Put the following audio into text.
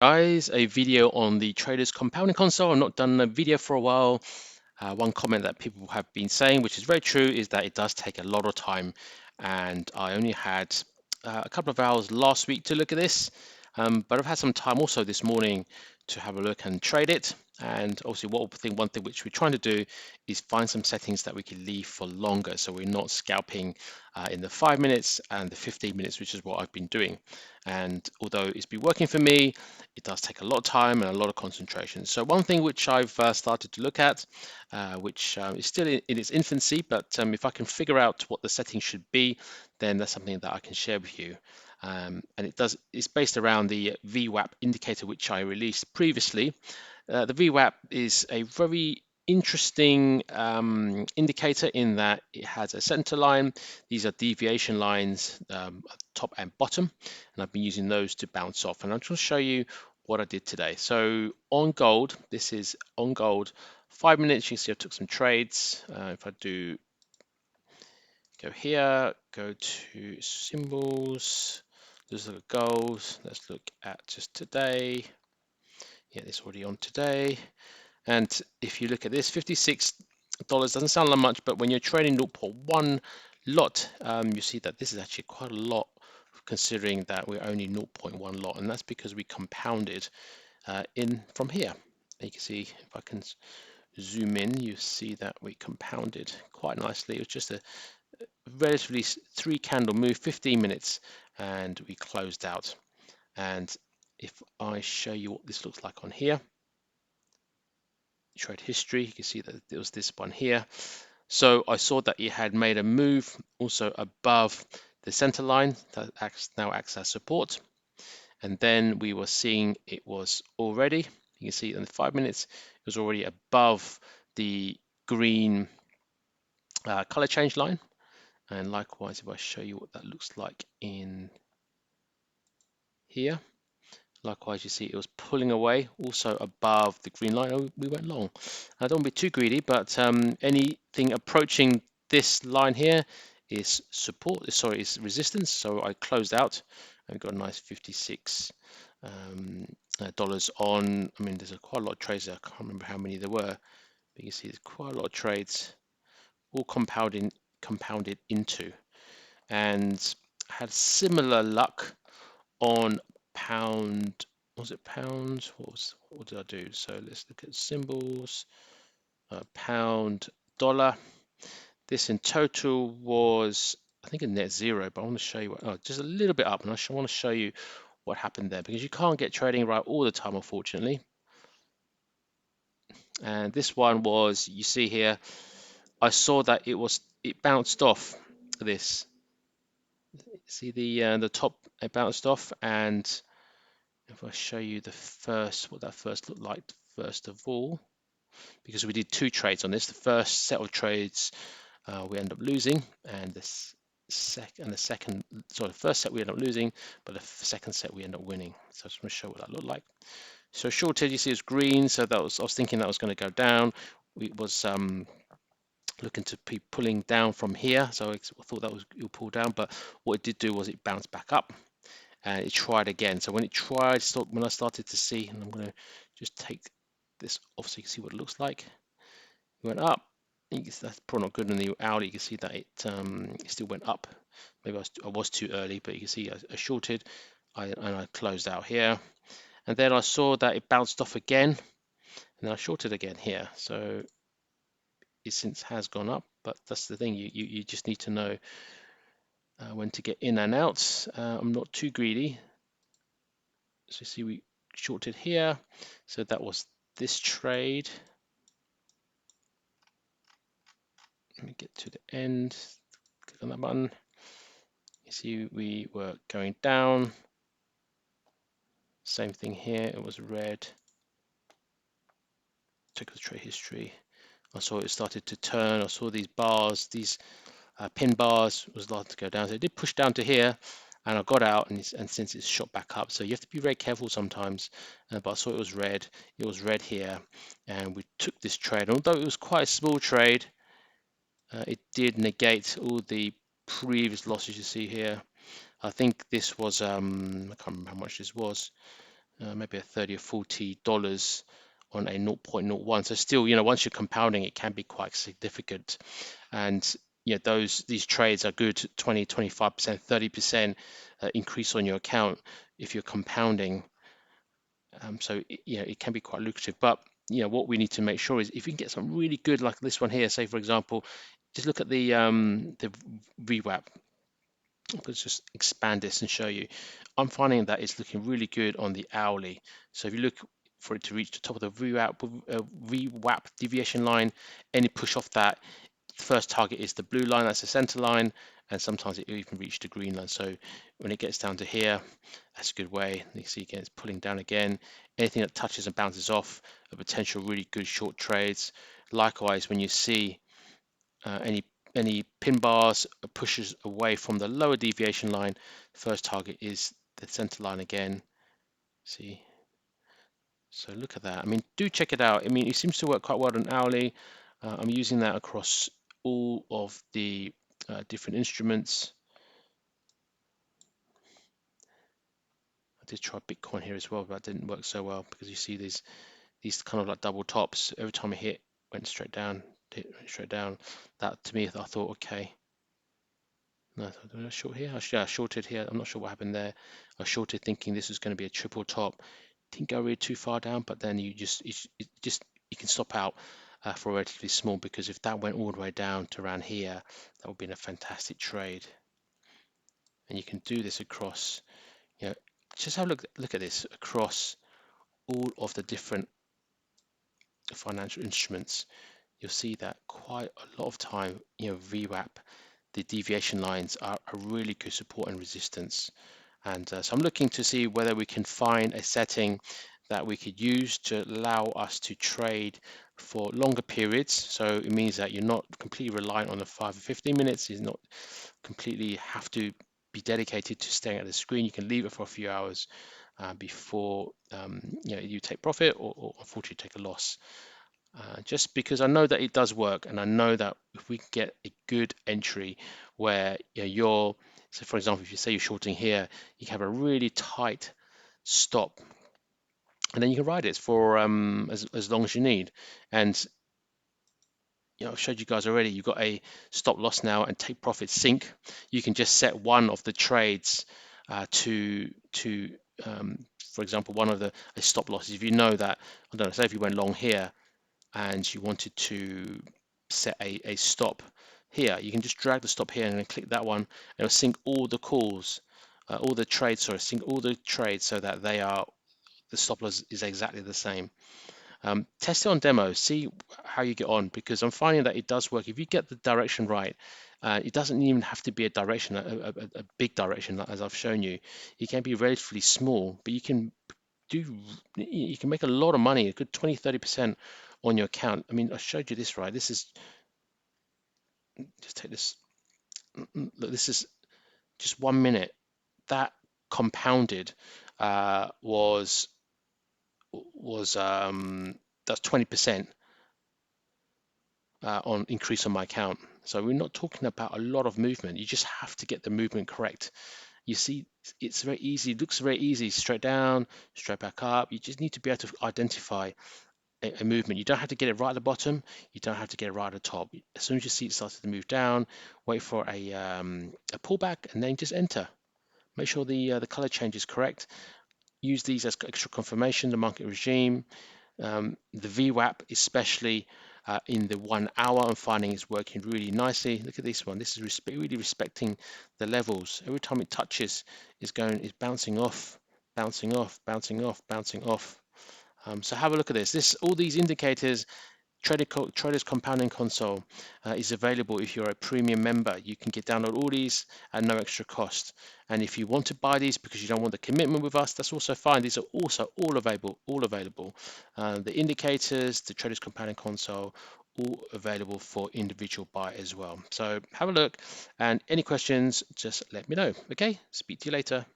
Guys, a video on the traders compounding console. I've not done a video for a while. One comment that people have been saying, which is very true, is that it does take a lot of time, and I only had a couple of hours last week to look at this, but I've had some time also this morning to have a look and trade it. And obviously, one thing which we're trying to do is find some settings that we can leave for longer, so we're not scalping in the 5 minutes and the 15 minutes, which is what I've been doing. And although it's been working for me, it does take a lot of time and a lot of concentration. So one thing which I've started to look at, which is still in its infancy, but if I can figure out what the settings should be, then that's something that I can share with you. And it's based around the VWAP indicator, which I released previously. The VWAP is a very interesting indicator in that it has a center line. These are deviation lines, top and bottom, and I've been using those to bounce off. And I'm just going to show you what I did today. So on gold, this is on gold, 5 minutes. You can see I took some trades. If I do go here, go to symbols, let's look at gold. Let's look at just today. Yeah, this already on today. And if you look at this, $56 doesn't sound like much, but when you're trading 0.1 lot, you see that this is actually quite a lot, considering that we're only 0.1 lot, and that's because we compounded in from here. And you can see, if I can zoom in, you see that we compounded quite nicely. It was just a relatively 3-candle move, 15 minutes, and we closed out. And if I show you what this looks like on here, trade history, you can see that there was this one here. So I saw that it had made a move also above the center line that now acts as support. And then we were seeing it was already, you can see in the 5 minutes, it was already above the green color change line. And likewise, if I show you what that looks like in here, likewise, you see it was pulling away also above the green line. Oh, we went long. I don't want to be too greedy, but anything approaching this line here is support. Sorry, is resistance. So I closed out and got a nice 56 dollars on. I mean, there's quite a lot of trades there. I can't remember how many there were, but you see there's quite a lot of trades, all compounded into, and had similar luck on pound. Was it pounds? What did I do? So let's look at symbols. Pound, dollar. This in total was, I think, a net zero, but I want to show you just a little bit up, and I want to show you what happened there, because you can't get trading right all the time, unfortunately. And this one was, you see here, I saw that it bounced off this. See the top, it bounced off, and if I show you what that first looked like, first of all, because we did 2 trades on this. The first set of trades we end up losing, and the first set we end up losing, but the second set we end up winning. So I just want to show what that looked like. So shorted, you see it's green, so I was thinking that was going to go down. It was looking to be pulling down from here, so I thought that it'll pull down, but what it did do was it bounced back up, and it tried again. So when it tried, when I started to see, and I'm going to just take this off so you can see what it looks like. It went up. That's probably not good in the hourly. You can see that it still went up. Maybe I was too early, but you can see I shorted, and I closed out here. And then I saw that it bounced off again, and then I shorted again here. So it since has gone up, but that's the thing. You just need to know when to get in and out. I'm not too greedy. So see, we shorted here. So that was this trade. Let me get to the end. Click on that button. You see, we were going down. Same thing here. It was red. Check the trade history. I saw it started to turn. I saw these bars, these pin bars was starting to go down. So it did push down to here, and I got out, and since it's shot back up. So you have to be very careful sometimes. But I saw it was red. It was red here, and we took this trade. Although it was quite a small trade, it did negate all the previous losses you see here. I think this was, I can't remember how much this was. maybe a 30 or $40 on a 0.01. So still, once you're compounding, it can be quite significant. And these trades are good, 20, 25%, 30% increase on your account if you're compounding. So it can be quite lucrative. But what we need to make sure is if you can get some really good, like this one here, say for example, just look at the VWAP. Let's just expand this and show you. I'm finding that it's looking really good on the hourly. So if you look for it to reach the top of the VWAP deviation line, any push off that, first target is the blue line, that's the center line, and sometimes it even reach the green line. So when it gets down to here, that's a good way. You see again, it's pulling down again. Anything that touches and bounces off a potential really good short trades. Likewise, when you see any pin bars pushes away from the lower deviation line, first target is the center line again. See, so look at that. I mean, do check it out. I mean, it seems to work quite well on hourly. I'm using that across all of the different instruments. I did try Bitcoin here as well, but that didn't work so well because you see these kind of like double tops. Every time I hit, went straight down, hit straight down. That to me, I thought, okay. No, did I short here? I shorted here. I'm not sure what happened there. I shorted thinking this was going to be a triple top. Didn't go really too far down, but then you can stop out for relatively small, because if that went all the way down to around here, that would be a fantastic trade. And you can do this across, just have a look at this across all of the different financial instruments. You'll see that quite a lot of time, VWAP, the deviation lines are a really good support and resistance. And so I'm looking to see whether we can find a setting that we could use to allow us to trade for longer periods. So it means that you're not completely reliant on the 5 or 15 minutes. You not completely have to be dedicated to staying at the screen. You can leave it for a few hours before you take profit or unfortunately take a loss. Just because I know that it does work, and I know that if we can get a good entry where so for example, if you say you're shorting here, you can have a really tight stop, and then you can ride it for as long as you need. And I've showed you guys already, you've got a stop loss now and take profit sync. You can just set one of the trades to for example, one of a stop losses. If you know that, I don't know, say if you went long here and you wanted to set a stop here, you can just drag the stop here and then click that one, and it'll sync all the calls, all the trades, sorry, sync all the trades so that the stop loss is exactly the same. Test it on demo, see how you get on, because I'm finding that it does work. If you get the direction right, it doesn't even have to be a direction, a big direction, as I've shown you. It can be relatively small, but you can make a lot of money, a good 20-30% on your account. I mean, I showed you this, right? This is, just take this, look, this is just 1 minute. That compounded that's 20% on increase on my account. So we're not talking about a lot of movement. You just have to get the movement correct. You see, it's very easy. It looks very easy. Straight down, straight back up. You just need to be able to identify a movement. You don't have to get it right at the bottom. You don't have to get it right at the top. As soon as you see it starts to move down, wait for a pullback, and then just enter. Make sure the color change is correct. Use these as extra confirmation, the market regime. The VWAP, especially in the 1 hour, I'm finding is working really nicely. Look at this one. This is really respecting the levels. Every time it touches, it's bouncing off, bouncing off, bouncing off, bouncing off. So have a look at this. All these indicators, Traders Compounding Console is available if you're a premium member. You can download all these at no extra cost. And if you want to buy these because you don't want the commitment with us, that's also fine. These are also all available. The indicators, the Traders Compounding Console, all available for individual buy as well. So have a look, and any questions, just let me know. Okay, speak to you later.